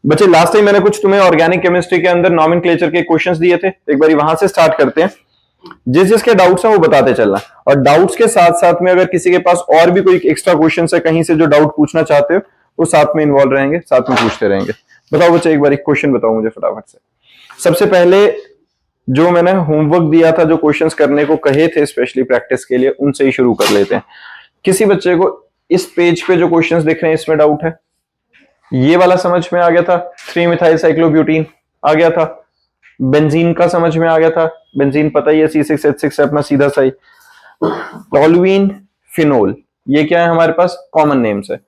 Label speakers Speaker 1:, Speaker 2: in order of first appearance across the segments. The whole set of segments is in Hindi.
Speaker 1: बच्चे लास्ट टाइम मैंने कुछ तुम्हें ऑर्गेनिक केमिस्ट्री के अंदर नॉमेनक्लेचर के क्वेश्चंस दिए थे, एक बार वहां से स्टार्ट करते हैं। जिस जिसके डाउट्स हैं वो बताते चलना, और डाउट्स के साथ साथ में अगर किसी के पास और भी कोई एक्स्ट्रा क्वेश्चन है कहीं से जो डाउट पूछना चाहते हो वो साथ में इन्वॉल्व रहेंगे, साथ में पूछते रहेंगे। बताओ बच्चे एक बार एक क्वेश्चन बताओ मुझे फटाफट से। सबसे पहले जो मैंने होमवर्क दिया था, जो क्वेश्चंस करने को कहे थे स्पेशली प्रैक्टिस के लिए, उनसे ही शुरू कर लेते हैं। किसी बच्चे को इस पेज पे जो क्वेश्चंस दिख रहे हैं इसमें डाउट है? ये वाला समझ में आ गया था, 3 मिथाइल साइक्लोब्यूटीन आ गया था। बेंजीन का समझ में आ गया था, बेंजीन पता ही है C6H6 है अपना सीधा सही। टॉलुइन, फिनोल, ये क्या है हमारे पास? कॉमन नेम्स है।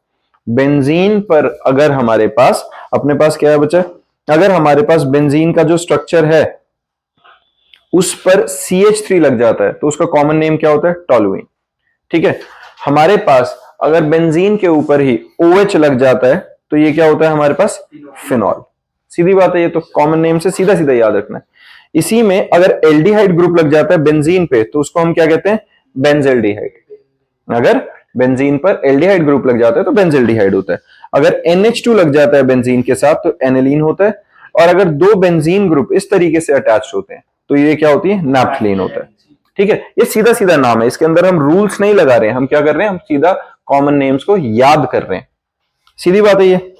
Speaker 1: बेंजीन पर अगर हमारे पास अपने पास क्या है बच्चा? अगर हमारे पास बेंजीन का जो स्ट्रक्चर है उस पर CH3 लग जाता है तो उसका कॉमन नेम क्या होता है? टॉलुइन। ठीक है, हमारे पास अगर बेंजीन के ऊपर ही OH लग जाता है तो ये क्या होता है हमारे पास? फिनॉल। सीधी बात है, ये तो कॉमन नेम से सीधा सीधा याद रखना है। इसी में अगर एल्डिहाइड ग्रुप लग जाता है बेंजीन पे तो उसको हम क्या कहते हैं? बेंजेल्डिहाइड। अगर बेंजीन पर एल्डिहाइड ग्रुप लग जाता है तो बेंजेल्डिहाइड होता है। अगर NH2 लग जाता है बेंजीन के साथ तो एनिलीन होता है। और अगर दो बेंजीन ग्रुप इस तरीके से अटैच होते हैं तो ये क्या होती है? नैप्थलीन होता है। ठीक है, ये सीधा सीधा नाम है, इसके अंदर हम रूल्स नहीं लगा रहे हैं, हम क्या कर रहे हैं? हम सीधा कॉमन नेम्स को याद कर रहे हैं। सीधी बात है ये।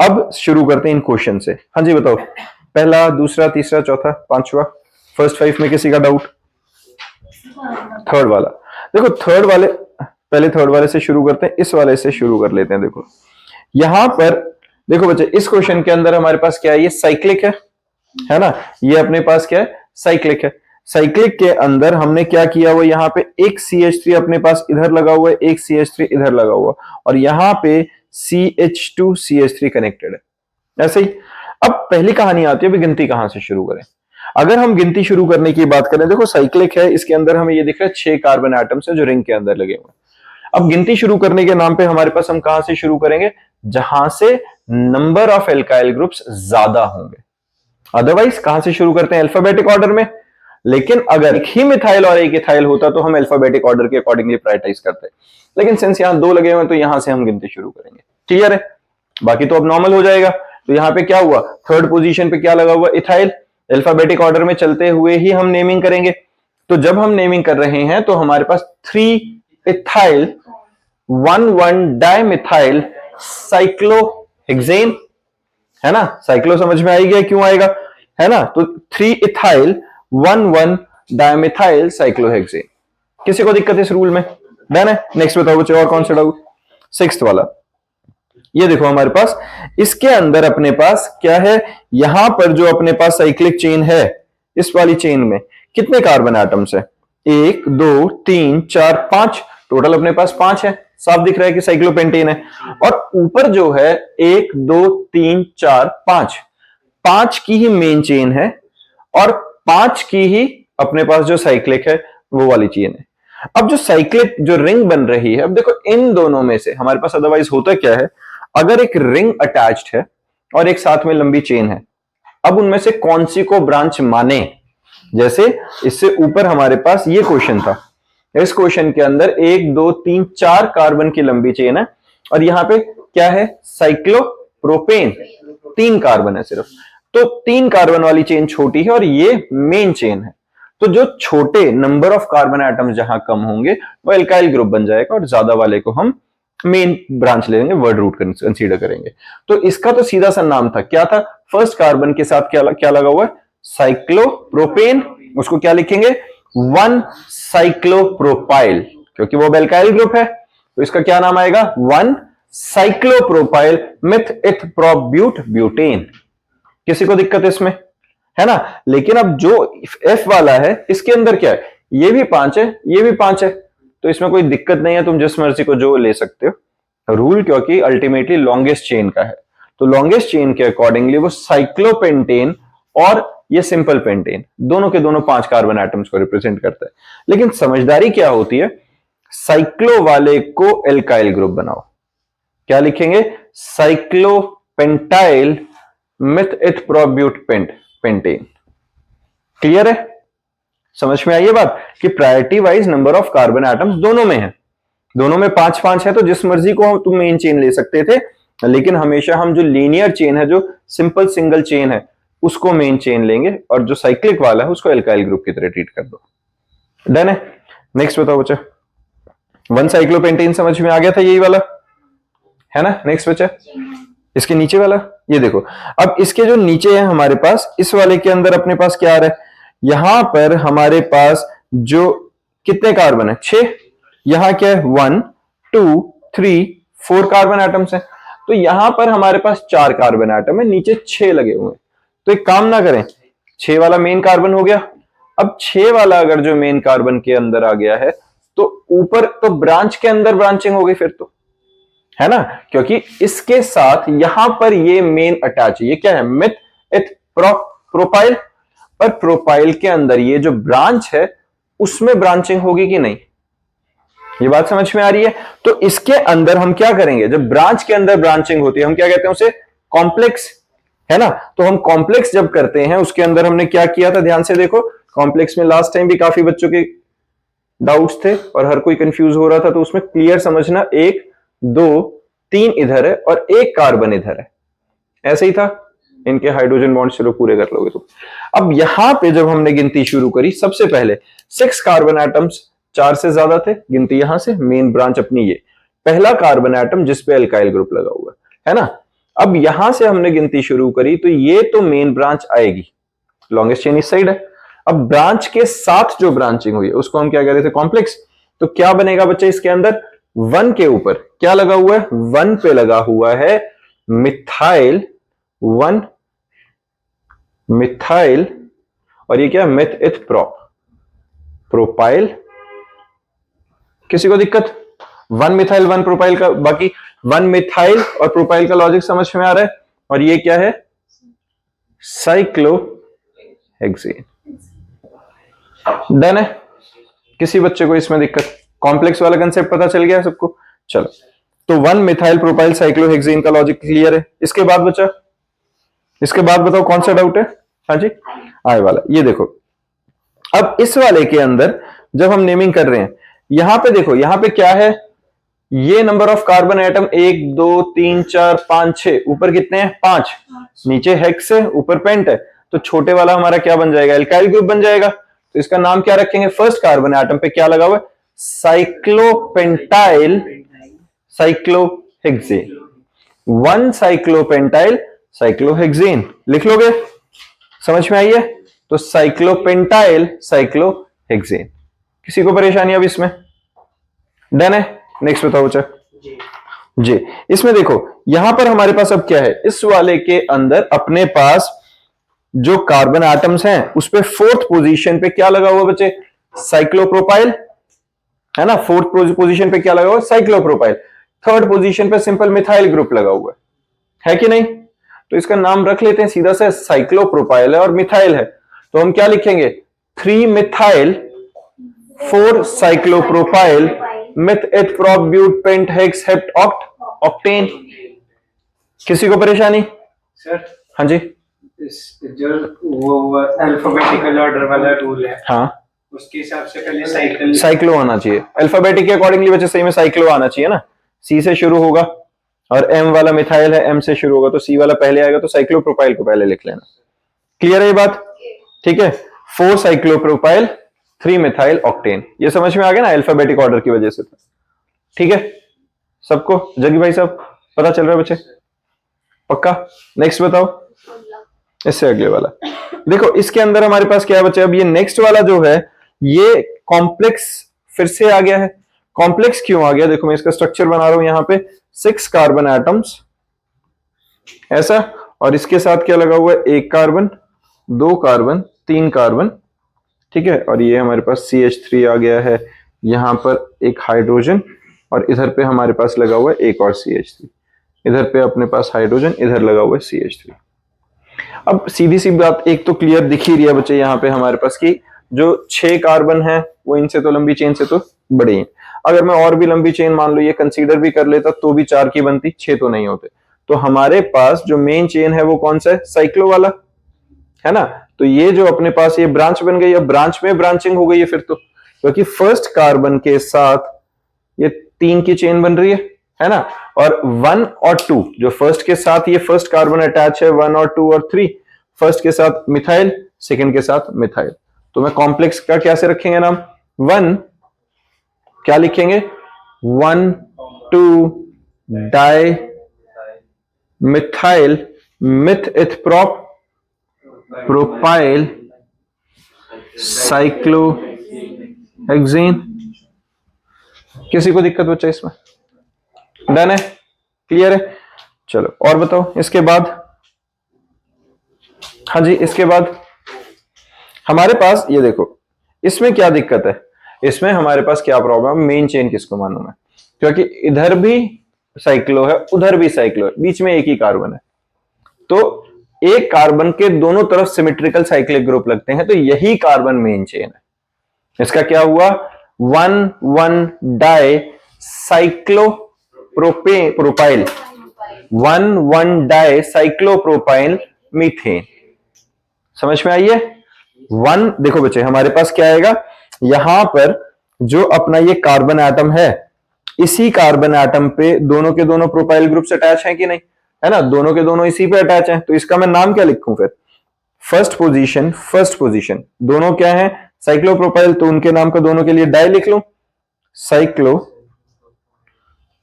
Speaker 1: अब शुरू करते हैं इन क्वेश्चन से। हाँ जी बताओ, पहला, दूसरा, तीसरा, चौथा, पांचवा, फर्स्ट 5 में किसी का डाउट? थर्ड वाला। देखो थर्ड वाले, पहले थर्ड वाले से शुरू करते हैं, इस वाले से शुरू कर लेते हैं। देखो यहां पर देखो बच्चे, इस क्वेश्चन के अंदर हमारे पास क्या है? ये साइक्लिक है ना? ये अपने पास क्या है? साइक्लिक है। साइक्लिक के अंदर हमने क्या किया हुआ? यहाँ पे एक CH3 अपने पास इधर लगा हुआ है, एक CH3 इधर लगा हुआ, और यहाँ पे CH2 CH3 कनेक्टेड है। ऐसे ही अब पहली कहानी आती है, अभी गिनती कहां से शुरू करें? अगर हम गिनती शुरू करने की बात करें, देखो साइक्लिक है, इसके अंदर हमें ये दिख रहा है 6 कार्बन एटम्स है जो रिंग के अंदर लगे हुए हैं। अब गिनती शुरू करने के नाम पे हमारे पास हम कहां से शुरू करेंगे? जहां से नंबर ऑफ एल्काइल ग्रुप्स ज्यादा होंगे। अदरवाइज कहां से शुरू करते हैं? अल्फाबेटिक ऑर्डर में। लेकिन अगर एक ही मिथाइल और एक इथाइल होता तो हम अल्फाबेटिक ऑर्डर के अकॉर्डिंगली प्रायोरिटाइज करते। लेकिन सिंस यहां 2 लगे हुए हैं तो यहां से हम गिनती शुरू करेंगे। क्लियर है? बाकी तो अब नॉर्मल हो जाएगा। तो यहां पे क्या हुआ? थर्ड पोजीशन पे क्या लगा हुआ? इथाइल। अल्फाबेटिक ऑर्डर में चलते हुए ही हम नेमिंग करेंगे। तो जब हम नेमिंग कर रहे हैं तो हमारे पास 3 इथाइल 1,1 डाइमिथाइल साइक्लोहेक्सेन है ना? साइक्लो समझ में आएगा क्यों आएगा, है ना? तो 3 इथाइल 1,1 डाइमिथाइल साइक्लोहेक्सेन। किसी को दिक्कत इस रूल में? डन है। नेक्स्ट बताओ बच्चे, और कौन सा डाउट? 6th वाला। ये देखो हमारे पास इसके अंदर अपने पास क्या है? यहां पर जो अपने पास साइक्लिक चेन है, इस वाली चेन में कितने कार्बन एटम्स है? 1 2 3 4 5, टोटल अपने पास 5 है। साफ दिख रहा है कि साइक्लोपेंटेन है। और ऊपर जो है 1 2 3 4 5, 5 की ही मेन चेन है और 5 की ही अपने पास जो साइक्लिक है वो वाली चेन है। अब जो साइक्लिक जो रिंग बन रही है, अब देखो इन दोनों में से हमारे पास अदरवाइज होता क्या है? अगर एक रिंग अटैच्ड है और एक साथ में लंबी चेन है, अब उनमें से कौन सी को ब्रांच माने? जैसे इससे ऊपर हमारे पास ये क्वेश्चन था, इस क्वेश्चन के अंदर 1 2 3 4 कार्बन की लंबी चेन है और यहां पे क्या है? साइक्लोप्रोपेन, 3 कार्बन है सिर्फ। तो 3 कार्बन वाली चेन छोटी है और ये मेन चेन है। तो जो छोटे नंबर ऑफ कार्बन एटम्स जहां कम होंगे वो एल्काइल ग्रुप बन जाएगा और ज्यादा वाले को हम मेन ब्रांच लेंगे, वर्ड रूट कंसीडर करेंगे। तो इसका तो सीधा सा नाम था, क्या था? फर्स्ट कार्बन के साथ क्या लगा हुआ है? साइक्लोप्रोपेन। उसको क्या लिखेंगे? 1 साइक्लोप्रोपाइल, क्योंकि वो एल्काइल ग्रुप है तो इसका क्या नाम आएगा? 1 साइक्लोप्रोपाइल मिथ इथ प्रोब्यूट ब्यूटेन। किसी को दिक्कत इसमें? है ना? लेकिन अब जो F वाला है इसके अंदर क्या है? ये भी 5 है, ये भी 5 है, तो इसमें कोई दिक्कत नहीं है, तुम जिस मर्जी को जो ले सकते हो। रूल क्योंकि अल्टीमेटली लॉन्गेस्ट चेन का है, तो लॉन्गेस्ट चेन के अकॉर्डिंगली वो साइक्लोपेंटेन और ये सिंपल पेंटेन दोनों के दोनों 5 कार्बन एटम्स को रिप्रेजेंट करता है। लेकिन समझदारी क्या होती है? साइक्लो वाले को एल्काइल ग्रुप बनाओ। क्या लिखेंगे? साइक्लोपेंटाइल मिथ इथ प्रोब्यूट पेंटेन। क्लियर है? समझ में आई ये बात कि priority wise number of carbon atoms दोनों में है, दोनों में 5-5 है, तो जिस मर्जी को तुम मेन चेन ले सकते थे, लेकिन हमेशा हम जो लीनियर चेन है, जो सिंपल सिंगल चेन है, उसको मेन चेन लेंगे और जो साइक्लिक वाला है उसको एल्काइल ग्रुप की तरह ट्रीट कर दो। डन है। नेक्स्ट बताओ बच्चा। 1 साइक्लोपेंटेन समझ में आ गया था, यही वाला है ना। नेक्स्ट बच्चा, इसके नीचे वाला ये देखो। अब इसके जो नीचे है हमारे पास, इस वाले के अंदर अपने पास क्या आ रहा है, यहां पर हमारे पास जो कितने कार्बन है, 6। यहां क्या है, 1 2 3 4 कार्बन एटम्स है। तो यहां पर हमारे पास 4 कार्बन एटम है, नीचे 6 लगे हुए हैं। तो एक काम ना करें, 6 वाला मेन कार्बन हो गया। अब 6 वाला अगर जो मेन कार्बन के अंदर आ गया है, तो ऊपर तो ब्रांच के अंदर ब्रांचिंग हो गई फिर तो, है ना, क्योंकि इसके साथ यहां पर ये मेन अटैच है। ये क्या है, मिथ इथ प्रोपाइल। पर प्रोपाइल के अंदर ये जो ब्रांच है उसमें ब्रांचिंग होगी कि नहीं, ये बात समझ में आ रही है। तो इसके अंदर हम क्या करेंगे, जब ब्रांच के अंदर ब्रांचिंग होती है हम क्या कहते हैं उसे, कॉम्प्लेक्स, है ना। तो हम कॉम्प्लेक्स जब करते हैं, उसके अंदर हमने क्या किया था, ध्यान से देखो। कॉम्प्लेक्स में लास्ट टाइम भी काफी बच्चों के डाउट्स थे और हर कोई कंफ्यूज हो रहा था, तो उसमें क्लियर समझना, 1 2 3 इधर है और 1 कार्बन इधर है, ऐसे ही था। इनके हाइड्रोजन बॉन्ड चलो पूरे कर लोगे तो। अब यहां पे जब हमने गिनती शुरू करी, सबसे पहले 6 कार्बन एटम्स, 4 से ज्यादा थे, गिनती यहां से, मेन ब्रांच अपनी ये पहला कार्बन एटम जिसपे एल्काइल ग्रुप लगा हुआ है ना। अब यहां से हमने गिनती शुरू करी, तो ये तो मेन ब्रांच आएगी, लॉन्गेस्ट चेन इस साइड है। अब ब्रांच के साथ जो ब्रांचिंग हुई है उसको हम क्या कह रहे थे, कॉम्प्लेक्स। तो क्या बनेगा बच्चे, इसके अंदर 1 के ऊपर क्या लगा हुआ है, 1 पे लगा हुआ है मिथाइल 1 मिथाइल, और ये क्या, मिथ इथ प्रोपाइल। किसी को दिक्कत, 1 मिथाइल 1 प्रोपाइल का, बाकी 1 मिथाइल और प्रोपाइल का लॉजिक समझ में आ रहा है। और ये क्या है, साइक्लोहेक्सेन। डन है। किसी बच्चे को इसमें दिक्कत, कॉम्प्लेक्स वाला कंसेप्ट पता चल गया सबको। चलो, तो 1 मिथाइल प्रोपाइल साइक्लोहेक्सेन का लॉजिक क्लियर है। इसके बाद बचा, इसके बाद बताओ कौन सा डाउट है। हाँ जी, आए वाला, ये देखो। अब इस वाले के अंदर जब हम नेमिंग कर रहे हैं, यहां पे देखो, यहां पे क्या है, ये नंबर ऑफ कार्बन एटम 1 2 3 4 5 6, ऊपर कितने हैं, 5, नीचे हेक्स है, ऊपर पेंट है। तो छोटे वाला हमारा क्या बन जाएगा, एल्काइल ग्रुप बन जाएगा। तो इसका नाम क्या रखेंगे, फर्स्ट कार्बन एटम पे क्या लगा हुआ है, साइक्लोपेंटाइल साइक्लोहेक्सेन। 1 साइक्लोपेंटाइल साइक्लोहेक्सेन लिख लोगे, समझ में आई है। तो साइक्लोपेंटाइल साइक्लोहेक्सेन। किसी को परेशानी अब इसमें, डन है। नेक्स्ट बताओ बच्चा जी। इसमें देखो, यहां पर हमारे पास अब क्या है, इस वाले के अंदर अपने पास जो कार्बन एटम्स हैं उस पे 4th पोजीशन पे क्या लगा हुआ बच्चे, साइक्लोप्रोपाइल, है ना। 4th पोजीशन पे क्या लगा हुआ, साइक्लोप्रोपाइल। 3rd पोजीशन पे सिंपल मिथाइल ग्रुप लगा हुआ है कि नहीं। तो इसका नाम रख लेते हैं सीधा से, साइक्लोप्रोपाइल है और मिथाइल है। तो हम क्या लिखेंगे, 3 methyl 4 cyclopropyl meth eth prop but pent hex hept oct octane. किसी को परेशानी
Speaker 2: सर?
Speaker 1: हाँ जी,
Speaker 2: जो वो अल्फाबेटिकल ऑर्डर वाला रूल है,
Speaker 1: हाँ,
Speaker 2: उसके हिसाब से पहले
Speaker 1: साइक्लो आना चाहिए, अल्फाबेटिक के अकॉर्डिंगली बच्चे सही में साइक्लो आना चाहिए ना। सी से शुरू होगा और एम वाला मिथाइल है, एम से शुरू होगा तो सी वाला पहले आएगा, तो साइक्लोप्रोपाइल को पहले लिख लेना। क्लियर है ये बात, ठीक है। 4 साइक्लोप्रोपाइल 3 मिथाइल ऑक्टेन, ये समझ में आ गया ना, अल्फाबेटिक ऑर्डर की वजह से। ठीक है, सबको जगी भाई साहब पता चल रहा है बच्चे, पक्का। नेक्स्ट बताओ, इससे अगले वाला देखो। इसके अंदर हमारे पास क्या है बच्चे, अब ये नेक्स्ट वाला जो है ये कॉम्प्लेक्स फिर से आ गया है। कॉम्प्लेक्स क्यों आ गया, देखो मैं इसका स्ट्रक्चर बना रहा हूं यहां पे, 6 कार्बन एटम्स ऐसा, और इसके साथ क्या लगा हुआ है, 1 कार्बन 2 कार्बन 3 कार्बन, ठीक है। और ये हमारे पास CH3 आ गया है, यहां पर एक हाइड्रोजन, और इधर पे हमारे पास लगा हुआ है एक और CH3, इधर पे अपने पास हाइड्रोजन, इधर लगा हुआ है CH3। अब सीधी सी बात एक तो क्लियर दिख ही रही है बच्चे यहाँ पे हमारे पास की जो 6 कार्बन है वो इनसे तो लंबी चेन से तो बड़ी है। अगर मैं और भी लंबी चेन मान लो ये कंसीडर भी कर लेता तो भी 4 की बनती, 6 तो नहीं होते। तो हमारे पास जो मेन चेन है वो कौन सा है, साइक्लो वाला, है ना। तो ये जो अपने पास ये ब्रांच बन गई, अब ब्रांच में ब्रांचिंग हो गई है फिर तो, क्योंकि फर्स्ट कार्बन के साथ ये 3 की चेन बन रही है, है ना। और 1 और 2 जो फर्स्ट के साथ ये फर्स्ट कार्बन अटैच है, 1 और 2 और 3, फर्स्ट के साथ मिथाइल, सेकंड के साथ मिथाइल। तो मैं कॉम्प्लेक्स का कैसे रखेंगे नाम, 1 क्या लिखेंगे, 1 2 di methyl myth eth prop propyl cyclohexane. किसी को दिक्कत बच्चा इसमें? डन है, क्लियर है। चलो और बताओ इसके बाद। हाँ जी, इसके बाद हमारे पास ये देखो, इसमें क्या दिक्कत है, इसमें हमारे पास क्या प्रॉब्लम, मेन चेन किसको मानूं मैं, क्योंकि इधर भी साइक्लो है उधर भी साइक्लो है, बीच में एक ही कार्बन है, तो एक कार्बन के दोनों तरफ सिमेट्रिकल साइक्लिक ग्रुप लगते हैं, तो यही कार्बन मेन चेन है। इसका क्या हुआ, 1 di cyclo propyl, 1 di cyclopropyl methane. समझ में आई है? 1 देखो बच्चे हमारे पास क्या आएगा, यहां पर जो अपना ये कार्बन एटम है, इसी कार्बन एटम पे दोनों के दोनों प्रोपाइल ग्रुप्स अटैच हैं कि नहीं, है ना, दोनों के दोनों इसी पे अटैच हैं, तो इसका मैं नाम क्या लिखूं फिर, फर्स्ट पोजीशन दोनों क्या है, साइक्लोप्रोपाइल, तो उनके नाम का दोनों के लिए डाई लिख लूं, साइक्लो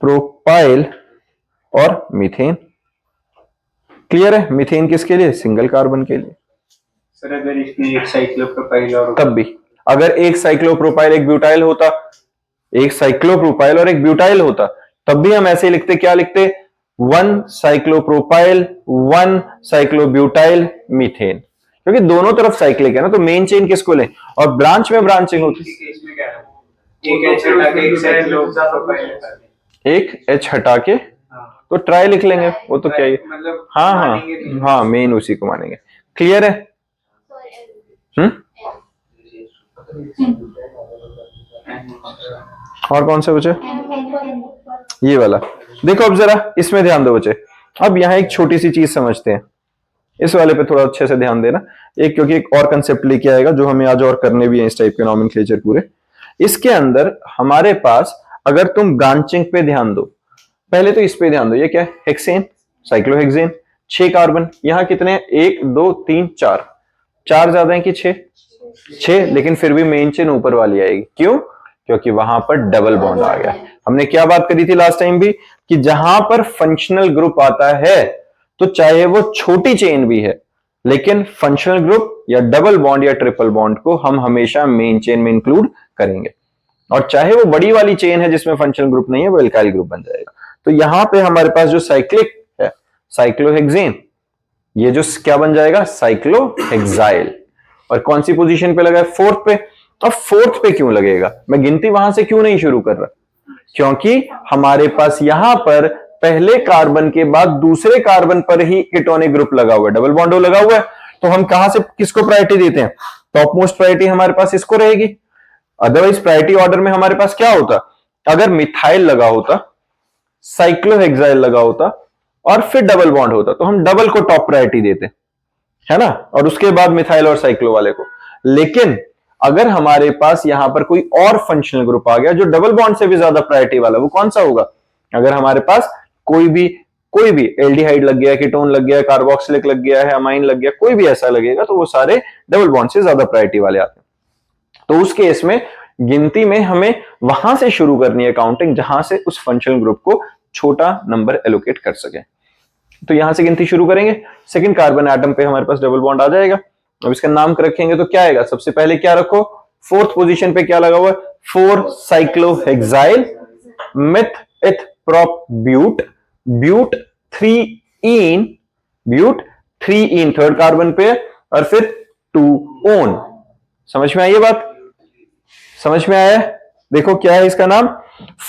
Speaker 1: प्रोपाइल और मीथेन। क्लियर है? मीथेन किसके लिए, सिंगल कार्बन के लिए।
Speaker 2: सर अगर इसमें एक साइक्लोप्रोपाइल और
Speaker 1: तब भी अगर एक साइक्लोप्रोपाइल एक ब्यूटाइल होता, एक साइक्लोप्रोपाइल और एक ब्यूटाइल होता, तब भी हम ऐसे लिखते, क्या लिखते, 1 साइक्लोप्रोपाइल 1 साइक्लोब्यूटाइल मीथेन, क्योंकि दोनों तरफ साइक्लिक है ना, तो मेन चेन किसको लें, और ब्रांच में ब्रांचिंग होती,
Speaker 2: इसमें क्या है, एक एच हटा के एक साइक्लोप्रोपाइल होता है,
Speaker 1: एक एच हटा के तो ट्राई लिख लेंगे, वो तो क्या ही,
Speaker 2: मतलब
Speaker 1: हाँ हाँ हाँ, मेन उसी को मानेंगे। क्लियर है? और कौन से बचे, ये वाला देखो, अब जरा इसमें ध्यान दो बच्चे। अब यहाँ एक छोटी सी चीज समझते हैं, इस वाले पे थोड़ा अच्छे से ध्यान देना, एक क्योंकि एक और कंसेप्ट लेके आएगा जो हमें आज और करने भी है इस टाइप के नॉमेनक्लेचर पूरे। इसके अंदर हमारे पास अगर तुम ब्रांचिंग पे ध्यान दो, पहले तो इस पे ध्यान दो, ये क्या है, हेक्सेन, साइक्लोहेक्सेन, 6 कार्बन, यहाँ कितने हैं, 1 2 3 4, 4 ज्यादा है कि 6, लेकिन फिर भी मेन चेन ऊपर वाली आएगी, क्यों, क्योंकि वहां पर डबल बॉन्ड आ गया। हमने क्या बात करी थी लास्ट टाइम भी, कि जहां पर फंक्शनल ग्रुप आता है, तो चाहे वो छोटी चेन भी है, लेकिन फंक्शनल ग्रुप या डबल बॉन्ड या ट्रिपल बॉन्ड को हम हमेशा मेन चेन में इंक्लूड करेंगे, और चाहे वो बड़ी वाली चेन है जिसमें फंक्शनल ग्रुप नहीं है, वो एल्काइल ग्रुप बन जाएगा। तो यहां पे हमारे पास जो साइक्लिक है, साइक्लोहेक्सेन, ये जो क्या बन जाएगा, साइक्लोहेक्साइल, और कौन सी पोजीशन पे लगा है, 4th पे। अब 4th पे क्यों लगेगा, मैं गिनती वहां से क्यों नहीं शुरू कर रहा, क्योंकि हमारे पास यहां पर पहले कार्बन के बाद दूसरे कार्बन पर ही कीटोनिक ग्रुप लगा हुआ है, डबल बॉन्डो लगा हुआ है, तो हम कहां से किसको प्रायोरिटी देते हैं, टॉप मोस्ट प्रायोरिटी हमारे पास इसको रहेगी। अदरवाइज प्रायोरिटी ऑर्डर में हमारे पास क्या होता, अगर मिथाइल लगा होता, साइक्लोहेक्साइल लगा होता और फिर डबल बॉन्ड होता, तो हम डबल को टॉप प्रायोरिटी देते, है ना, और उसके बाद मिथाइल और साइक्लो वाले को। लेकिन अगर हमारे पास यहां पर कोई और फंक्शनल ग्रुप आ गया जो डबल बॉन्ड से भी ज्यादा प्रायोरिटी वाला, वो कौन सा होगा, अगर हमारे पास कोई भी एल्डिहाइड लग गया, कीटोन लग गया, कार्बोक्सिलिक लग गया है, अमाइन लग गया, कोई भी ऐसा लगेगा, तो वो सारे डबल बॉन्ड से ज्यादा प्रायोरिटी वाले आते हैं। तो उस केस में गिनती में हमें वहां से शुरू करनी है काउंटिंग, जहां से उस फंक्शनल ग्रुप को छोटा नंबर एलोकेट कर सके। तो यहां से गिनती शुरू करेंगे, सेकंड कार्बन एटम पे हमारे पास डबल बॉन्ड आ जाएगा। अब इसका नाम रखेंगे तो क्या आएगा, सबसे पहले क्या रखो, 4th पोजीशन पे क्या लगा हुआ है, 4 cyclohexyl meth eth prop but, but 3 in third carbon पे, और फिर 2 ओन। समझ में आई ये बात, समझ में आया? देखो क्या है इसका नाम,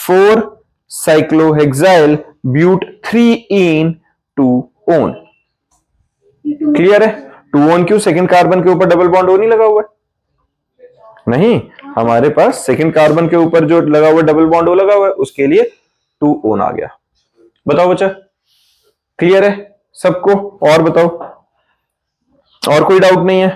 Speaker 1: 4 साइक्लोहेक्साइल ब्यूट 3 2 ओन। क्लियर है? 2 ओन क्यों, सेकंड कार्बन के ऊपर डबल बॉन्ड ओ नहीं लगा हुआ है, नहीं, हमारे पास सेकंड कार्बन के ऊपर जो लगा हुआ डबल बॉन्ड ओ लगा हुआ है, उसके लिए 2 ओन आ गया। बताओ बच्चा, क्लियर है सबको? और बताओ, और कोई डाउट नहीं है?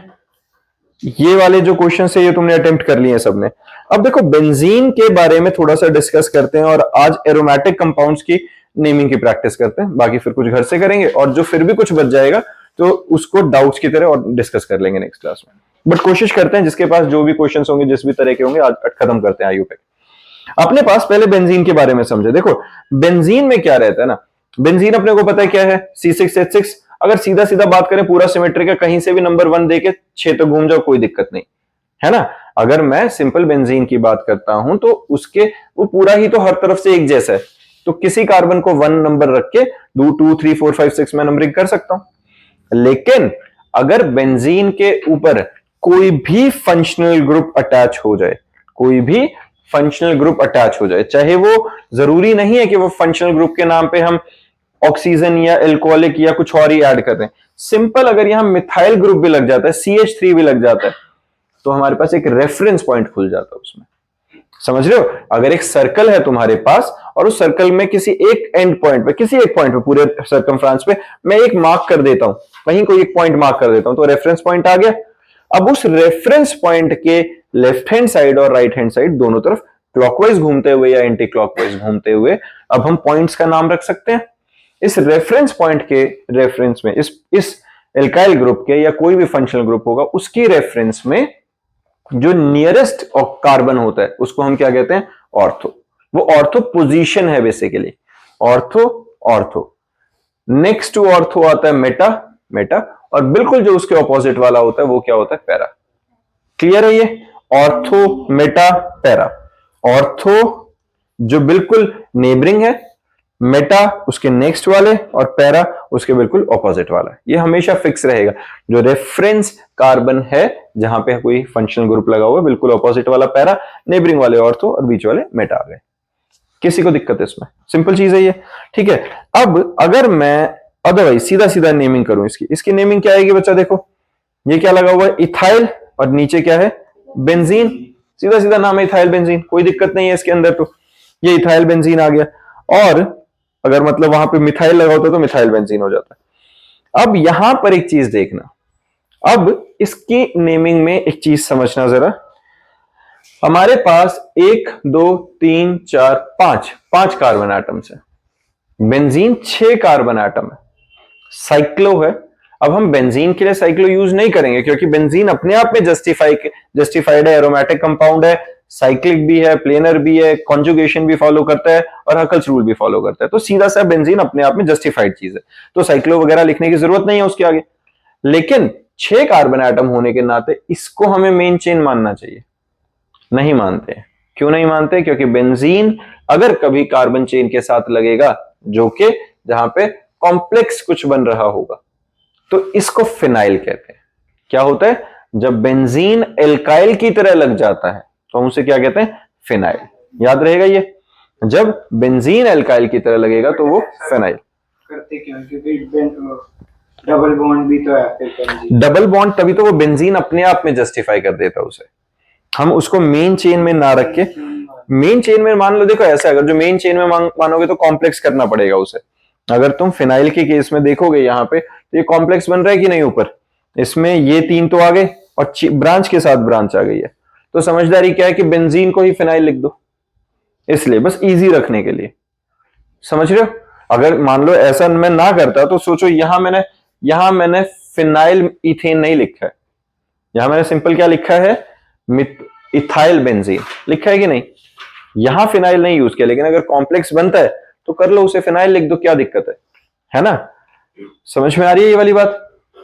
Speaker 1: ये वाले जो क्वेश्चन है ये तुमने अटेम्प्ट कर लिए सबने। अब देखो बेंजीन के बारे में थोड़ा सा डिस्कस करते हैं और आज एरोमेटिक कंपाउंड्स की नेमिंग की प्रैक्टिस करते हैं, बाकी फिर कुछ घर से करेंगे और जो फिर भी कुछ बच जाएगा तो उसको डाउट्स की तरह और डिस्कस कर लेंगे नेक्स्ट क्लास में। बट कोशिश करते हैं जिसके पास जो भी क्वेश्चन होंगे जिस भी तरह के होंगे आज खत्म करते हैं आयु पे। अपने पास पहले बेंजीन के बारे में समझे। देखो बेंजीन में क्या रहता है ना, बेंजीन अपने को पता है क्या है, C6H6। अगर सीधा सीधा बात करें पूरा सिमेट्रिक है, कहीं से भी नंबर 1 देके 6 तो घूम जाओ कोई दिक्कत नहीं है ना। अगर मैं सिंपल बेंजीन की बात करता हूं तो उसके वो पूरा ही तो हर तरफ से एक जैसा है, तो किसी कार्बन को 1 नंबर रख के 2 3 4 5 6 में नंबरिंग कर सकता हूं। लेकिन अगर बेंजीन के ऊपर कोई भी फंक्शनल ग्रुप अटैच हो जाए, कोई भी फंक्शनल ग्रुप अटैच हो जाए, चाहे वो जरूरी नहीं है कि वो फंक्शनल ग्रुप के नाम पे हम ऑक्सीजन या एल्कोहलिक या कुछ और ही ऐड कर रहे हैं, सिंपल अगर यहां मिथाइल ग्रुप भी लग जाता है, CH3 भी लग जाता है, तो हमारे पास एक रेफरेंस पॉइंट खुल जाता है उसमें। समझ रहे हो, अगर एक सर्कल है तुम्हारे पास और उस सर्कल में किसी एक एंड पॉइंट पे, किसी एक पॉइंट पे, पूरे सर्कमफ्रेंस पे मैं एक मार्क कर देता हूं, कहीं कोई एक पॉइंट मार्क कर देता हूं, तो रेफरेंस पॉइंट आ गया। अब उस रेफरेंस पॉइंट के लेफ्ट हैंड साइड और राइट हैंड साइड दोनों तरफ क्लॉकवाइज घूमते हुए या एंटी क्लॉकवाइज घूमते हुए अब हम पॉइंट्स का नाम रख सकते हैं। इस रेफरेंस पॉइंट के रेफरेंस में इस एल्काइल ग्रुप के या कोई भी फंक्शनल ग्रुप होगा उसकी रेफरेंस में जो नियरेस्ट कार्बन होता है उसको हम क्या कहते हैं, ऑर्थो। वो ऑर्थो पोजीशन है basically, ortho ortho. Next to ortho आता है मेटा मेटा, और बिल्कुल जो उसके ऑपोजिट वाला होता है वो क्या होता है, पैरा। क्लियर है ये, ऑर्थो मेटा पैरा। ऑर्थो जो बिल्कुल नेबरिंग है, मेटा उसके नेक्स्ट वाले, और पैरा उसके बिल्कुल ऑपोजिट वाला। ये हमेशा फिक्स रहेगा, जो रेफरेंस कार्बन है जहां पे कोई फंक्शनल ग्रुप लगा हुआ है बिल्कुल ऑपोजिट वाला पैरा, नेबरिंग वाले ऑर्थो और बीच वाले मेटा आ गए। किसी को दिक्कत है इसमें, सिंपल चीज है ये, ठीक है। अब अगर मैं अदरवाइज सीधा सीधा नेमिंग करूं इसकी नेमिंग क्या आएगी बच्चा, देखो ये क्या लगा हुआ है, इथाइल, और नीचे क्या है, बेंजीन। सीधा सीधा नाम है इथाइल बेंजीन, कोई दिक्कत नहीं है इसके अंदर, तो ये इथाइल बेंजीन आ गया। और अगर मतलब वहां पे मिथाइल लगा होता तो मिथाइल बेंजीन हो जाता है। अब यहां पर एक चीज देखना, अब इसकी नेमिंग में एक चीज समझना जरा। हमारे पास 1 2 3 4 5 कार्बन एटम्स है, बेंजीन 6 कार्बन एटम है, साइक्लो है। अब हम बेंजीन के लिए साइक्लो यूज नहीं करेंगे क्योंकि बेंजीन अपने आप में जस्टिफाइड है, एरोमेटिक कंपाउंड है, साइक्लिक भी है, प्लेनर भी है, कॉन्जुगेशन भी फॉलो करता है और हकल्स रूल भी फॉलो करता है, तो सीधा सा बेंजीन अपने आप में जस्टिफाइड चीज है, तो साइक्लो वगैरह लिखने की जरूरत नहीं है उसके आगे। लेकिन 6 कार्बन एटम होने के नाते इसको हमें मेन चेन मानना चाहिए, नहीं मानते। क्यों नहीं मानते, क्योंकि बेंजीन अगर कभी कार्बन चेन के साथ लगेगा जो कि जहां पे कॉम्प्लेक्स कुछ बन रहा होगा तो इसको फिनाइल कहते हैं। क्या होता है, जब बेंजीन एल्काइल की तरह लग जाता है तो हम उसे क्या कहते हैं, फिनाइल। याद रहेगा ये, जब बेंजीन एल्काइल की तरह लगेगा तो वो फिनाइल।
Speaker 2: करते क्यों, क्योंकि डबल बॉन्ड भी तो है,
Speaker 1: डबल बॉन्ड तभी तो वो बेंजीन अपने आप में जस्टिफाई कर देता है उसे। हम उसको मेन चेन में ना रख के, मेन चेन में मान लो, देखो ऐसा अगर जो मेन चेन में मानोगे तो कॉम्प्लेक्स करना पड़ेगा उसे। अगर तुम फिनाइल के केस में देखोगे यहाँ पे तो ये कॉम्प्लेक्स बन रहा है कि नहीं, ऊपर इसमें ये 3 तो आ गए और ब्रांच के साथ ब्रांच आ गई है, तो समझदारी क्या है कि बेंजीन को ही फिनाइल लिख दो, इसलिए बस इजी रखने के लिए। समझ रहे हो, अगर मान लो ऐसा मैं ना करता तो सोचो यहां मैंने फिनाइल इथेन नहीं लिखा है, यहां मैंने सिंपल क्या लिखा है, इथाइल बेंजीन लिखा है कि नहीं, यहां फिनाइल नहीं यूज किया। लेकिन अगर कॉम्प्लेक्स बनता है तो कर लो उसे फिनाइल लिख दो, क्या दिक्कत है ना। समझ में आ रही है ये वाली बात,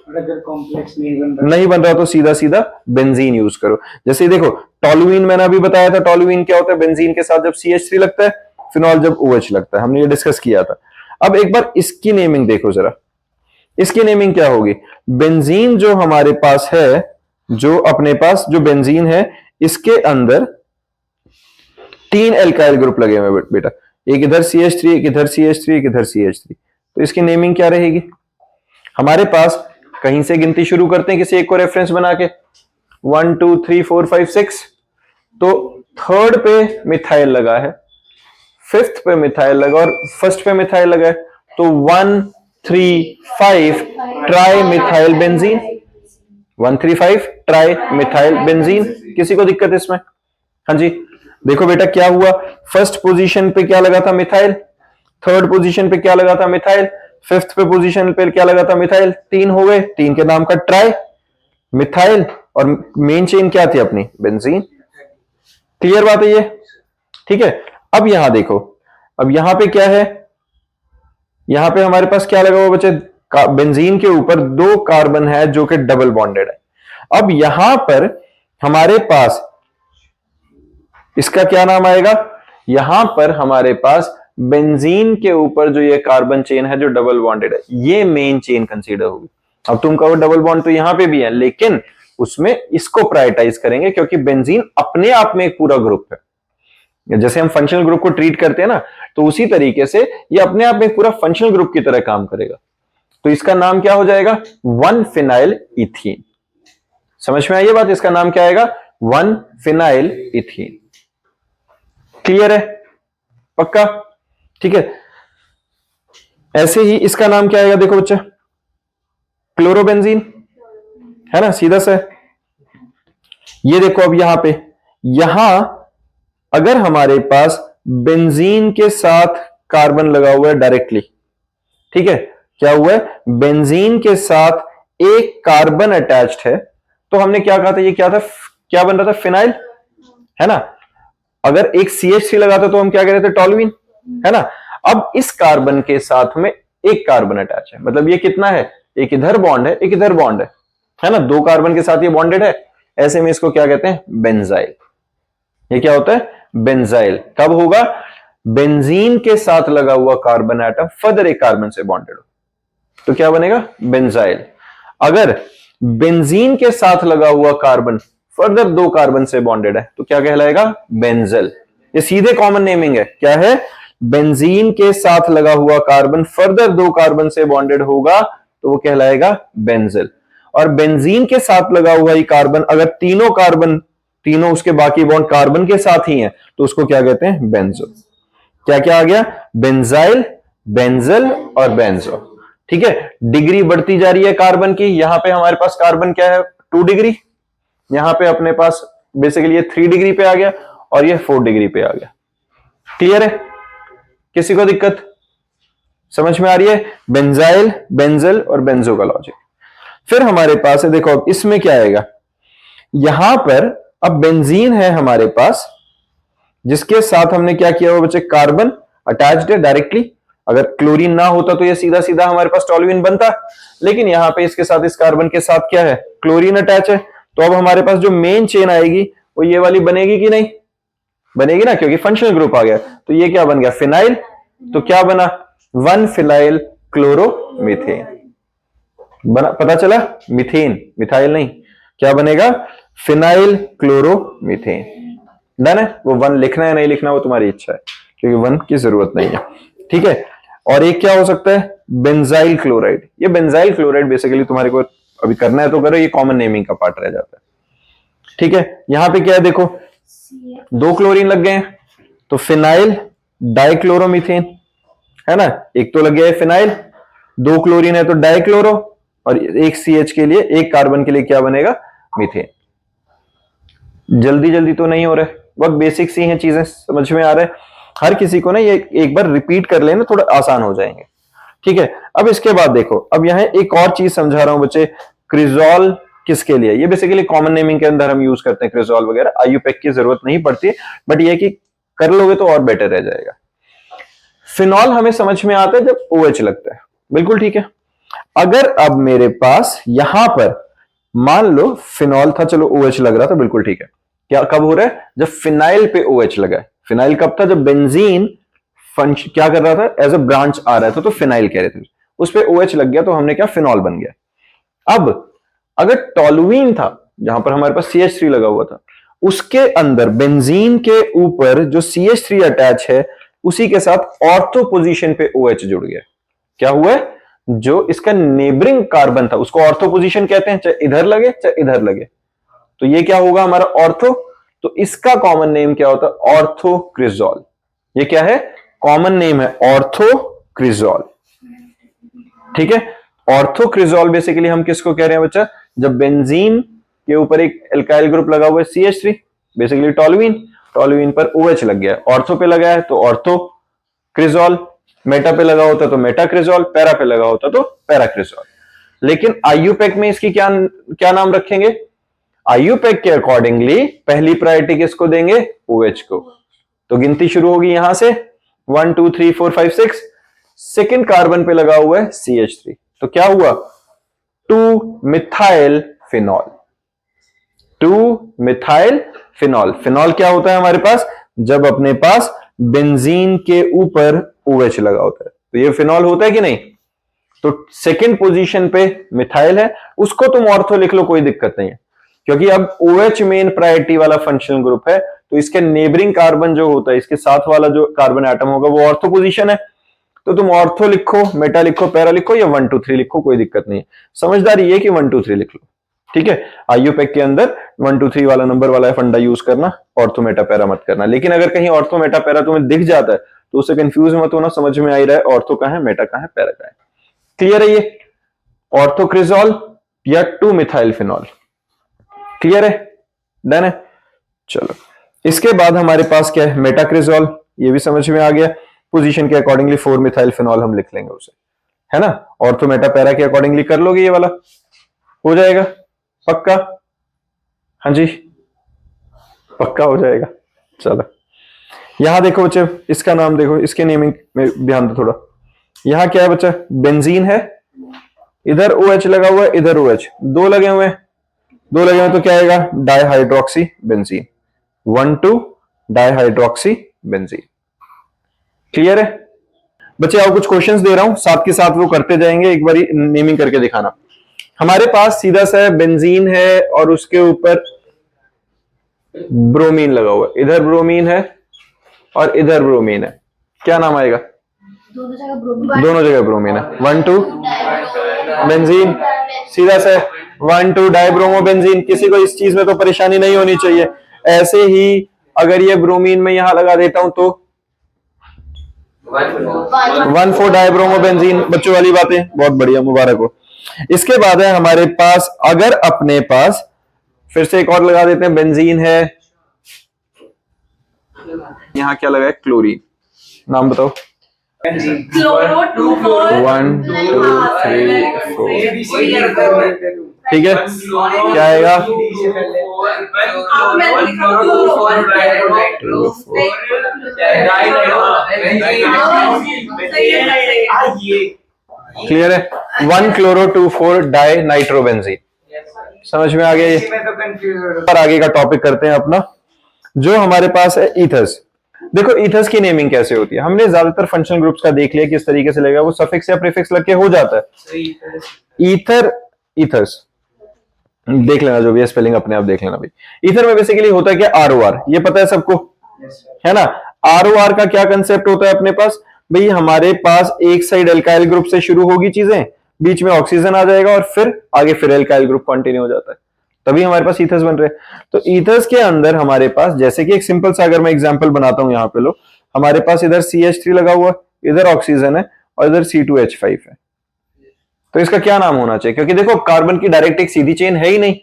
Speaker 2: अगर कॉम्प्लेक्स
Speaker 1: नहीं बन रहा तो सीधा सीधा बेंजीन यूज करो। जैसे देखो टोलुइन मैंने अभी बताया था, टोलुइन क्या होता है, बेंजीन के साथ जब CH3 लगता है, फिनॉल जब OH लगता है, हमने ये डिस्कस किया था। अब एक बार इसकी नेमिंग देखो जरा, इसकी नेमिंग क्या होगी, बेंजीन जो हमारे पास है, जो अपने पास जो बेंजीन है इसके अंदर 3 एल्काइल ग्रुप लगे हुए बेटा, एक इधर CH3, एक इधर CH3, एक इधर CH3, तो इसकी नेमिंग क्या रहेगी। हमारे पास कहीं से गिनती शुरू करते हैं किसी एक को रेफरेंस बना के, 1 2 3 4 5 6, तो थर्ड पे मिथाइल लगा है, फिफ्थ पे मिथाइल लगा और फर्स्ट पे मिथाइल लगा है, तो 1 3 5 tri methyl benzene. 135 tri methyl benzene. किसी को दिक्कत है इसमें? हाँ जी, देखो बेटा क्या हुआ, फर्स्ट पोजीशन पे क्या लगा था मिथाइल, थर्ड पोजीशन पे क्या लगा था मिथाइल, फिफ्थ पे पोजीशन पे क्या लगा था मिथाइल, 3 हो गए, 3 के नाम का ट्राई मिथाइल, और मेन चेन क्या थी अपनी, बेंजीन। क्लियर बात है ये? ठीक है। अब यहां देखो, अब यहां पे क्या है, यहां पे हमारे पास क्या लगा हुआ बच्चे, बेंजीन के ऊपर 2 कार्बन है जो कि डबल बॉन्डेड है। अब यहां पर हमारे पास इसका क्या नाम आएगा, यहां पर हमारे पास बेंजीन के ऊपर जो ये कार्बन चेन है जो डबल बॉन्डेड है, ये मेन चेन कंसीडर होगी। अब तुम कहो डबल बॉन्ड तो यहां पे भी है, लेकिन उसमें इसको प्रायोरिटाइज करेंगे क्योंकि बेंजीन अपने आप में एक पूरा ग्रुप है। जैसे हम फंक्शनल ग्रुप को ट्रीट करते हैं ना, तो उसी तरीके से ये अपने आप में पूरा फंक्शनल ग्रुप की तरह काम करेगा। तो इसका नाम क्या हो जाएगा, 1 फिनाइल इथीन। समझ में आई ये बात? इसका नाम क्या आएगा, 1 फिनाइल इथीन। क्लियर है? पक्का? ठीक है। ऐसे ही इसका नाम क्या आएगा, देखो बच्चा, क्लोरोबेंजीन, है ना, सीधा सा है। ये देखो अब यहां पे, यहां अगर हमारे पास बेंजीन के साथ कार्बन लगा हुआ है डायरेक्टली, ठीक है, क्या हुआ है, बेंजीन के साथ एक कार्बन अटैच्ड है, तो हमने क्या कहा था, ये क्या था, क्या बन रहा था, फिनाइल, है ना। अगर एक CH3 लगाता तो हम क्या कह रहे थे, टोलुइन, है ना। अब इस कार्बन के साथ में एक कार्बन अटैच है, मतलब ये कितना है, एक इधर बॉन्ड है, एक इधर बॉन्ड है ना, 2 कार्बन के साथ ये बॉन्डेड है। ऐसे में इसको क्या कहते हैं, बेंजाइल। ये क्या होता है, बेंजाइल। कब होगा, बेंजीन के साथ लगा हुआ कार्बन एटम फर्दर एक कार्बन से बॉन्डेड हो, तो क्या बनेगा, बेंजाइल। अगर बेंजीन के साथ लगा हुआ कार्बन फर्दर 2 कार्बन से बॉन्डेड है, तो क्या कहलाएगा, बेंजल। ये सीधे कॉमन नेमिंग है, क्या है, बेंजीन के साथ लगा हुआ कार्बन फर्दर 2 कार्बन से बॉन्डेड होगा तो वो कहलाएगा बेंजल। और बेंजीन के साथ लगा हुआ ही कार्बन अगर तीनों कार्बन, तीनों उसके बाकी बॉन्ड कार्बन के साथ ही हैं, तो उसको क्या कहते हैं, बेंजो। क्या क्या आ गया, बेंजाइल, बेंजल और बेंजो। ठीक है। डिग्री बढ़ती जा रही है कार्बन की, यहां पे हमारे पास कार्बन क्या है, 2 डिग्री, यहां पे अपने पास बेसिकली ये 3 डिग्री पे आ गया और ये 4 डिग्री पे आ गया। क्लियर है? किसी को दिक्कत समझ में आ रही है? बेंजाइल, बेंजल और बेंजो का लॉजिक। फिर हमारे पास है, देखो अब इसमें क्या आएगा, यहां पर अब बेंजीन है हमारे पास, जिसके साथ हमने क्या किया हुआ बच्चे, कार्बन अटैच्ड है डायरेक्टली। अगर क्लोरीन ना होता तो ये सीधा सीधा हमारे पास टोलुइन बनता, लेकिन यहां पे इसके साथ, इस कार्बन के साथ क्या है, क्लोरीन अटैच है। तो अब हमारे पास जो मेन चेन आएगी वो ये वाली बनेगी कि नहीं, बनेगी ना, क्योंकि फंक्शनल ग्रुप आ गया। तो ये क्या बन गया, फिनाइल। तो क्या बना, 1 फिनाइल क्लोरोमीथेन बना, पता चला, मीथेन, मिथाइल नहीं, क्या बनेगा, फिनाइल क्लोरोमीथेन। डन है। वो 1 लिखना है नहीं लिखना वो तुम्हारी इच्छा है, क्योंकि 1 की जरूरत नहीं है। ठीक है। और एक क्या हो सकता है, बेंजाइल क्लोराइड। ये बेंजाइल क्लोराइड बेसिकली तुम्हारे को अभी करना है तो करो, ये कॉमन नेमिंग का पार्ट रह जाता है। ठीक है। यहां पे क्या है, देखो 2 क्लोरीन लग गए हैं, तो फिनाइल डाइक्लोरोमीथेन, है ना। एक तो लग गया है फिनाइल, 2 क्लोरीन है तो डाइक्लोरो, और एक CH के लिए, एक कार्बन के लिए क्या बनेगा, मीथेन। जल्दी जल्दी तो नहीं हो रहा है, बहुत बेसिक सी हैं चीजें, समझ में आ रहा है हर किसी को ना, ये एक बार रिपीट कर लेना थोड़ा आसान हो जाएंगे। ठीक है। अब इसके बाद देखो, अब यहां एक और चीज समझा रहा हूं बच्चे, क्रिजोल किसके लिए, ये बेसिकली कॉमन नेमिंग के अंदर हम यूज करते हैं क्रिजोल वगैरह, आईयूपैक की जरूरत नहीं पड़ती, बट ये कि कर लोगे तो और बेटर रह जाएगा। फिनॉल हमें समझ में आता है जब OH लगता है, बिल्कुल ठीक है। अगर अब मेरे पास यहां पर मान लो फिनॉल था, चलो OH लग रहा था, बिल्कुल ठीक है। क्या कब हो रहा है, जब फिनाइल पे OH लगा है। फिनाइल कब था, जब बेंजीन क्या कर रहा था, एज अ ब्रांच आ रहा था, तो फिनाइल कह रहे थे, उस पे OH लग गया तो हमने क्या, फिनॉल बन गया। अब अगर टोलुइन था, जहां पर हमारे पास CH3 लगा हुआ था, उसके अंदर बेंजीन के ऊपर जो CH3 अटैच है, उसी के साथ ऑर्थो पोजीशन पे OH जुड़ गया। क्या हुआ है, जो इसका नेबरिंग कार्बन था उसको ऑर्थो पोजीशन कहते हैं, चाहे इधर लगे चाहे इधर लगे, तो ये क्या होगा हमारा ऑर्थो। तो इसका कॉमन नेम क्या होता है, ऑर्थोक्रिजोल। ये क्या है, कॉमन नेम है ऑर्थोक्रिजोल। ठीक है। ऑर्थोक्रिजोल बेसिकली हम किसको कह रहे हैं बच्चा, जब बेंजीन के ऊपर एक एल्काइल ग्रुप लगा हुआ है CH3, बेसिकली टोलुइन, टोलुइन पर OH लग गया, ऑर्थो पे लगा है तो ऑर्थोक्रिजोल, मेटा पे लगा होता तो मेटाक्रिजोल, पैरा पे लगा होता तो पैराक्रिजोल। लेकिन आईयूपैक में इसकी क्या क्या नाम रखेंगे, आईयूपैक के अकॉर्डिंगली पहली प्रायोरिटी किसको देंगे, OH को। तो गिनती शुरू होगी यहां से 1 2 3 4 5 6, सेकेंड कार्बन पे लगा हुआ है CH3, तो क्या हुआ 2 methyl phenol, 2 methyl phenol. Phenol क्या होता है हमारे पास, जब अपने पास बेंजीन के ऊपर OH लगा होता है तो ये फिनॉल होता है कि नहीं। तो सेकंड पोजीशन पे मिथाइल है, उसको तुम ऑर्थो लिख लो, कोई दिक्कत नहीं है, क्योंकि अब OH मेन प्रायोरिटी वाला फंक्शनल ग्रुप है, तो इसके नेबरिंग कार्बन जो होता है, इसके साथ वाला जो कार्बन एटम होगा वो ऑर्थो पोजीशन है, तो तुम ऑर्थो लिखो, मेटा लिखो, पैरा लिखो या 1 2 3 लिखो, कोई दिक्कत नहीं है। समझदारी ये कि 1 2 3 लिख लो, ठीक है। आईयूपैक के अंदर 1 2 3 वाला नंबर वाला फंडा यूज करना, ऑर्थो मेटा पैरा मत करना। लेकिन अगर कहीं ऑर्थो मेटा पैरा तुम्हें दिख जाता है तो उससे कंफ्यूज मत होना, समझ में आ ही रहा है ऑर्थो कहां है, मेटा कहां है, पैरा कहां है। क्लियर है ये, ऑर्थोक्रिजोल या 2 मिथाइल फिनॉल, क्लियर है, डन है। चलो इसके बाद हमारे पास क्या है, मेटाक्रिजोल, ये भी समझ में आ गया, पोजीशन के अकॉर्डिंगली 4 मिथाइल फिनॉल हम लिख लेंगे उसे, है ना। ऑर्थो मेटा पैरा के अकॉर्डिंगली कर लोगे, ये वाला हो जाएगा पक्का, हाँ जी पक्का हो जाएगा। चलो यहां देखो बच्चे, इसका नाम देखो, इसके नेमिंग में ध्यान दो थोड़ा। यहां क्या है बच्चा, बेंजीन है, इधर OH लगा हुआ है, इधर OH, दो लगे हुए तो क्या आएगा, dihydroxy benzene, 1 2 dihydroxy benzene. Clear है बच्चे, आओ कुछ क्वेश्चंस दे रहा हूं, साथ के साथ वो करते जाएंगे, एक बारी नेमिंग करके दिखाना। हमारे पास सीधा सा बेंजीन है और उसके ऊपर ब्रोमीन लगा हुआ है, इधर ब्रोमीन है और इधर ब्रोमीन है, क्या नाम आएगा, दोनों जगह ब्रोमीन है। 1 2 बेंजीन, सीधा से 1 2 डाइब्रोमो बेंजीन, किसी को इस चीज में तो परेशानी नहीं होनी चाहिए। ऐसे ही अगर ये ब्रोमीन में यहां लगा देता हूं तो 1 4 डाइब्रोमो बेंजीन, बच्चों वाली बातें, बहुत बढ़िया, मुबारक हो। इसके बाद है हमारे पास, अगर अपने पास फिर से एक और लगा देते हैं, बेंजीन है, यहां क्या लगा है, क्लोरीन, नाम बताओ,
Speaker 2: क्लोरो 2 4
Speaker 1: 1 2 3 4, ठीक है, क्या आएगा, क्लियर है, 1 क्लोरो 2 4 डाई नाइट्रोबेंजीन, समझ में आ गया ये।
Speaker 2: मैं तो कंफ्यूज हो रहा
Speaker 1: पर आगे का टॉपिक करते हैं अपना, जो हमारे पास है ईथर्स। देखो ईथर्स की नेमिंग कैसे होती है, हमने ज्यादातर फंक्शनल ग्रुप्स का देख लिया किस तरीके से लगेगा, वो सफिक्स या प्रीफिक्स लग के हो जाता है। ईथर, ईथर्स देख लेना, जो भी है स्पेलिंग अपने आप देख लेना भाई। ईथर में बेसिकली होता है क्या, ROR, ये पता है सबको, है ना। ROR का क्या कंसेप्ट होता है अपने पास भाई, हमारे पास एक साइड एल्काइल ग्रुप से शुरू होगी चीजें, बीच में ऑक्सीजन आ जाएगा और फिर आगे फिर एल्काइल ग्रुप कंटिन्यू हो जाता है, तभी हमारे पास ईथर्स बन रहे हैं। तो ईथर्स के अंदर हमारे पास, जैसे कि एक सिंपल सा अगर मैं एग्जांपल बनाता हूं, यहां पे लो, हमारे पास इधर CH3 लगा हुआ, इधर ऑक्सीजन है और इधर C2H5 है, तो इसका क्या नाम होना चाहिए, क्योंकि देखो कार्बन की डायरेक्ट एक सीधी चेन है ही नहीं,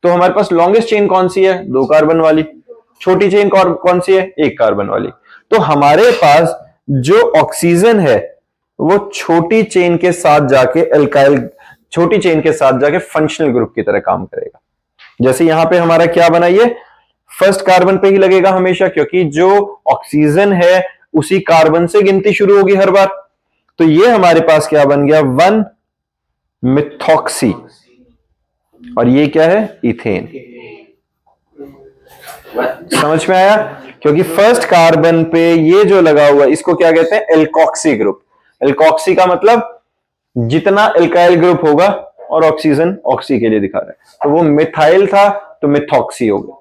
Speaker 1: तो हमारे पास लॉन्गेस्ट चेन कौन सी है, 2 कार्बन वाली, छोटी चेन कौन सी है, 1 कार्बन वाली। तो हमारे पास जो ऑक्सीजन है वो छोटी चेन के साथ जाके एल्काइल, छोटी चेन के साथ जाके फंक्शनल ग्रुप की तरह काम करेगा। जैसे यहां पे हमारा क्या बना, ये फर्स्ट कार्बन पे ही लगेगा हमेशा, क्योंकि जो ऑक्सीजन है उसी कार्बन से गिनती शुरू होगी हर बार। तो ये हमारे पास क्या बन गया, 1 मिथॉक्सी, और ये क्या है, इथेन। समझ में आया, क्योंकि फर्स्ट कार्बन पे ये जो लगा हुआ है इसको क्या कहते हैं, एल्कोक्सी ग्रुप। एल्कोक्सी का मतलब जितना एल्काइल ग्रुप होगा, और ऑक्सीजन ऑक्सी के लिए दिखा रहा है, तो वो मिथाइल था तो मिथॉक्सी हो गया।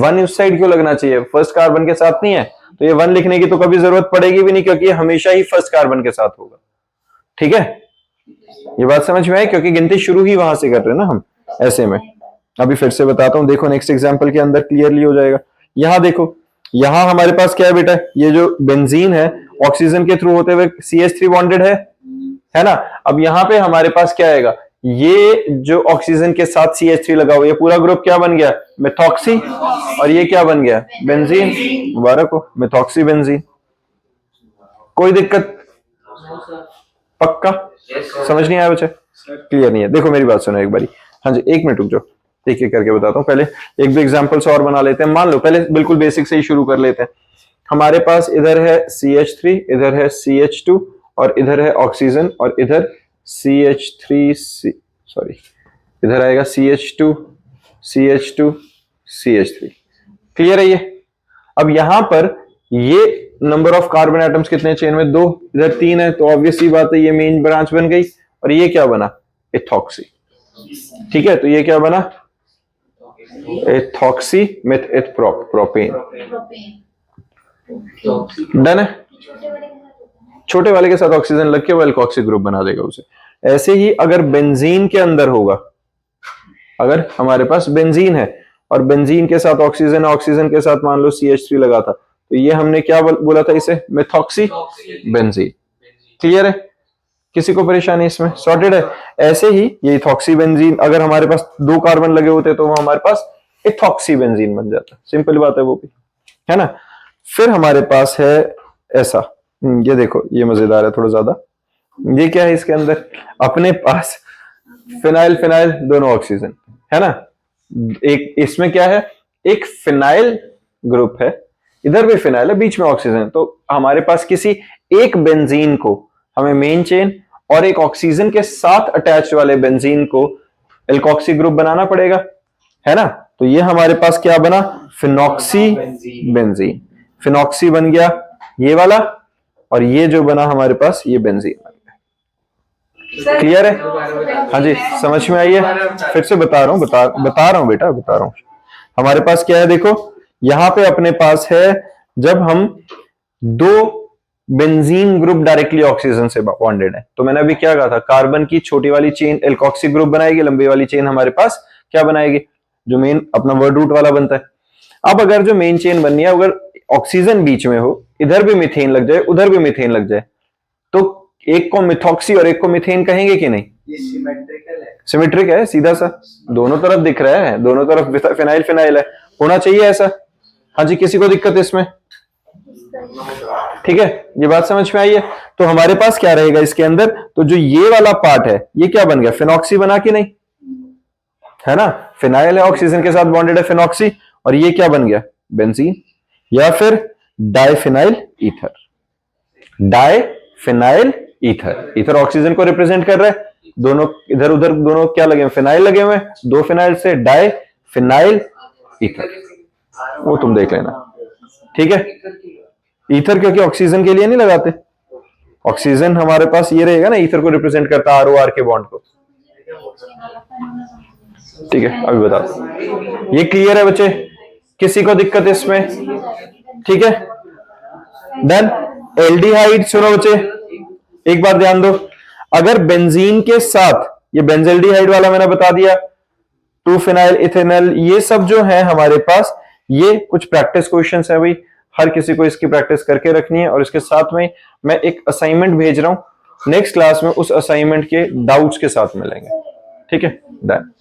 Speaker 1: 1 उस साइड क्यों लगना चाहिए, फर्स्ट कार्बन के साथ नहीं है, तो ये 1 लिखने की तो कभी जरूरत पड़ेगी भी नहीं, क्योंकि ये हमेशा ही फर्स्ट कार्बन के साथ होगा। ठीक है, ये बात समझ में आई, क्योंकि गिनती शुरू ही वहां से कर रहे हैं ना हम। ऐसे में अभी फिर से बताता हूं, देखो नेक्स्ट एग्जांपल के अंदर क्लियरली हो जाएगा। यहां देखो, यहां हमारे पास क्या है बेटा, ये जो बेंजीन है ऑक्सीजन के थ्रू होते हुए CH3 बॉन्डेड है, है ना। अब यहां पे हमारे पास क्या आएगा, ये जो ऑक्सीजन के साथ CH3 लगा हुआ, ये पूरा ग्रुप क्या बन गया, मेथॉक्सी, और ये क्या बन गया, बेंजीन। मुबारक हो, मेथॉक्सी बेंजीन। कोई दिक्कत, पक्का समझ नहीं आया बच्चे, क्लियर नहीं है। देखो मेरी बात सुनो एक बारी, हाँ जी एक मिनट रुक जाओ, एक एक करके बताता हूँ। पहले एक दो एग्जांपल्स और बना लेते हैं। मान लो पहले बिल्कुल बेसिक से ही शुरू कर लेते हैं। हमारे पास इधर है CH3, इधर है CH2, और इधर है ऑक्सीजन, और इधर CH3 सॉरी इधर आएगा CH2 CH2 CH3। क्लियर है ये। अब यहां पर ये नंबर ऑफ कार्बन एटम्स कितने चेन में, 2, इधर 3 है, तो ऑब्वियस सी बात है ये मेन ब्रांच बन गई, और ये क्या बना, इथॉक्सी। ठीक है, तो ये क्या बना, इथॉक्सी विथ प्रोपेन। डन है। छोटे वाले के साथ ऑक्सीजन लग के वो एल्कोक्सी ग्रुप बना देगा उसे। ऐसे ही अगर बेंजीन के अंदर होगा, अगर हमारे पास बेंजीन है और बेंजीन के साथ ऑक्सीजन, ऑक्सीजन के साथ मान लो CH3 लगा था, तो ये हमने क्या बोला था इसे, मेथॉक्सी बेंजीन। क्लियर है, किसी को परेशानी इसमें, सॉर्टेड है। ऐसे ही ये इथॉक्सी बेंजीन, अगर हमारे पास 2 कार्बन लगे होते तो वो हमारे पास इथॉक्सी बेंजीन बन जाता। सिंपल बात है वो भी, है ना। फिर हमारे पास है ऐसा, ये देखो ये मजेदार है थोड़ा ज्यादा। ये क्या है, इसके अंदर अपने पास फिनाइल फिनाइल दोनों ऑक्सीजन, है ना। एक इसमें क्या है, एक फिनाइल ग्रुप है, इधर भी फिनाइल है, बीच में ऑक्सीजन। तो हमारे पास किसी एक बेंजीन को हमें मेन चेन और एक ऑक्सीजन के साथ अटैच वाले बेंजीन को एल्कोक्सी ग्रुप बनाना पड़ेगा, है ना। तो ये हमारे पास क्या बना, फिनॉक्सी बेंजीन। फिनॉक्सी बन गया ये वाला, और ये जो बना हमारे पास ये बेंजीन बन गया। क्लियर है, हाँ जी समझ में आई है। फिर से बता रहा हूं, बता रहा हूं बेटा, बता रहा हूं। हमारे पास क्या है, देखो यहां पे अपने पास है, जब हम 2 बेंजीन ग्रुप डायरेक्टली ऑक्सीजन से बॉन्डेड है, तो मैंने अभी क्या कहा था, कार्बन की छोटी वाली चेन एल्कोक्सी ग्रुप बनाएगी, लंबी वाली चेन हमारे पास क्या बनाएगी, जो मेन अपना वर्ड रूट वाला बनता है। अब अगर जो मेन चेन बननी है, अगर ऑक्सीजन बीच में हो, इधर भी मीथेन लग जाए, उधर भी मीथेन लग जाए, तो एक को मिथॉक्सी और एक को मीथेन कहेंगे कि नहीं।
Speaker 2: ये सिमेट्रिकल है,
Speaker 1: सिमेट्रिक है, सीधा सा दोनों तरफ दिख रहा है, दोनों तरफ फिनाइल फिनाइल है, होना चाहिए ऐसा। हाँ जी, किसी को दिक्कत है इसमें, ठीक है, ये बात समझ में आई है। तो हमारे पास क्या रहेगा इसके अंदर, तो जो ये वाला पार्ट है ये क्या बन गया, फिनॉक्सी बना कि नहीं, है ना। फिनाइल है, ऑक्सीजन के साथ बॉन्डेड है, फिनॉक्सी, और ये क्या बन गया, बेंजीन, या फिर diphenyl ether. Diphenyl ether, ether oxygen को रिप्रेजेंट कर रहा है, दोनों इधर उधर दोनों क्या लगे हैं, फिनाइल लगे हुए हैं, 2 फिनाइल से डाइफिनाइल ईथर, वो तुम देख लेना, ठीक है। ईथर क्योंकि ऑक्सीजन के लिए नहीं लगाते, ऑक्सीजन हमारे पास ये रहेगा ना, ईथर को रिप्रेजेंट करता है ROR के बॉन्ड को, ठीक है। अभी बता दो, ये क्लियर है बच्चे, किसी को दिक्कत इसमें, ठीक है डन। एल्डिहाइड सुनो बच्चे, एक बार ध्यान दो, अगर बेंजीन के साथ, ये बेंजल्डिहाइड वाला मैंने बता दिया, 2 फिनाइल इथेनॉल, ये सब जो है हमारे पास, ये कुछ प्रैक्टिस क्वेश्चंस है भाई, हर किसी को इसकी प्रैक्टिस करके रखनी है। और इसके साथ में मैं एक असाइनमेंट भेज रहा हूं, नेक्स्ट क्लास में उस असाइनमेंट के डाउट्स के साथ मिलेंगे, ठीक है डन।